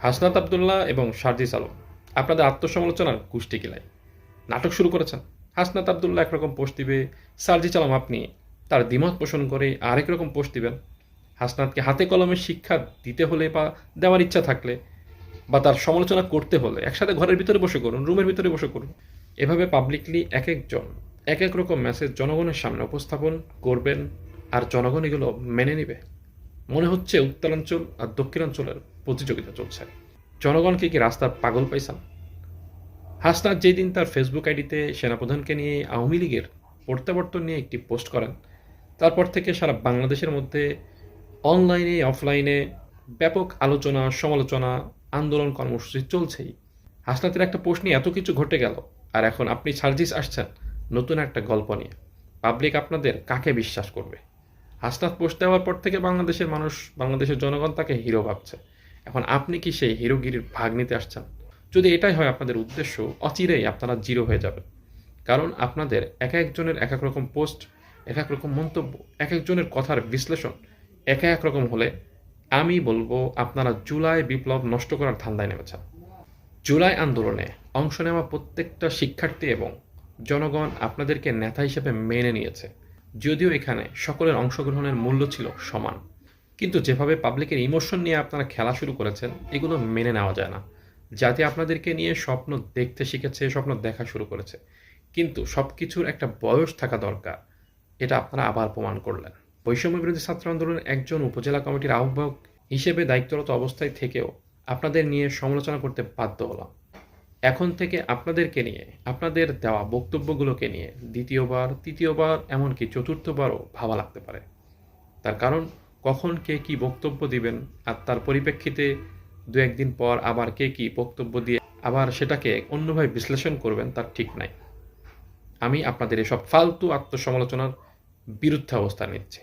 হাসনাত আবদুল্লাহ এবং শারজিস আলম আপনাদের আত্মসমালোচনার গোষ্ঠী কিলায় নাটক শুরু করেছেন। হাসনাত আবদুল্লাহ একরকম পোস্ট দিবে, শারজিস আলম আপনি তার দ্বিমত পোষণ করে আরেক রকম পোস্ট দিবেন। হাসনাতকে হাতে কলমে শিক্ষা দিতে হলে বা দেওয়ার ইচ্ছা থাকলে বা তার সমালোচনা করতে হলে একসাথে ঘরের ভিতরে বসে করুন, রুমের ভিতরে বসে করুন। এভাবে পাবলিকলি এক একজন এক এক রকম মেসেজ জনগণের সামনে উপস্থাপন করবেন, আর জনগণ এগুলো মেনে নেবে। মনে হচ্ছে উত্তরাঞ্চল আর দক্ষিণাঞ্চলের প্রতিযোগিতা চলছে। জনগণকে কি রাস্তার পাগল পাইছেন? হাসনাত যেদিন তার ফেসবুক আইডিতে সেনাপ্রধানকে নিয়ে আওয়ামী লীগের প্রত্যাবর্তন নিয়ে একটি পোস্ট করেন, তারপর থেকে সারা বাংলাদেশের মধ্যে অনলাইনে অফলাইনে ব্যাপক আলোচনা সমালোচনা আন্দোলন কর্মসূচি চলছেই। হাসনাতের একটা পোস্ট নিয়ে এত কিছু ঘটে গেল, আর এখন আপনি সার্জিস আসছেন নতুন একটা গল্প নিয়ে। পাবলিক আপনাদের কাকে বিশ্বাস করবে? হাসনাত পোস্ট দেওয়ার পর থেকে বাংলাদেশের মানুষ, বাংলাদেশের জনগণ তাকে হিরো ভাবছে। এখন আপনি কি সেই হিরোগিরির ভাগ নিতে আসছেন? যদি এটাই হয় আপনাদের উদ্দেশ্য, অচিরেই আপনারা জিরো হয়ে যাবেন। কারণ আপনাদের এক একজনের এক এক রকম পোস্ট, এক এক রকম মন্তব্য, এক একজনের কথার বিশ্লেষণ এক এক রকম হলে আমি বলবো আপনারা জুলাই বিপ্লব নষ্ট করার ধান্দায় নেমেছেন। জুলাই আন্দোলনে অংশ নেওয়া প্রত্যেকটা শিক্ষার্থী এবং জনগণ আপনাদেরকে নেতা হিসেবে মেনে নিয়েছে, যদিও এখানে সকলের অংশগ্রহণের মূল্য ছিল সমান। কিন্তু যেভাবে পাবলিকের ইমোশন নিয়ে আপনারা খেলা শুরু করেছেন, এগুলো মেনে নেওয়া যায় না। জাতি আপনাদেরকে নিয়ে স্বপ্ন দেখতে শিখেছে, স্বপ্ন দেখা শুরু করেছে, কিন্তু সব কিছুর একটা বয়স থাকা দরকার। এটা আপনারা আবার প্রমাণ করলেন। বৈষম্য বিরোধী ছাত্র আন্দোলনের একজন উপজেলা কমিটির আহ্বায়ক হিসেবে দায়িত্বরত অবস্থায় থেকেও আপনাদের নিয়ে সমালোচনা করতে বাধ্য হলাম। এখন থেকে আপনাদেরকে নিয়ে, আপনাদের দেওয়া বক্তব্যগুলোকে নিয়ে দ্বিতীয়বার, তৃতীয়বার, এমনকি চতুর্থবারও ভাবা লাগতে পারে। তার কারণ কখন কে কি বক্তব্য দিবেন, আর তার পরিপ্রেক্ষিতে দু একদিন পর আবার কে কি বক্তব্য দিয়ে আবার সেটাকে অন্যভাবে বিশ্লেষণ করবেন তার ঠিক নাই। আমি আপনাদের এসব ফালতু আত্মসমালোচনার বিরুদ্ধে অবস্থান নিচ্ছি।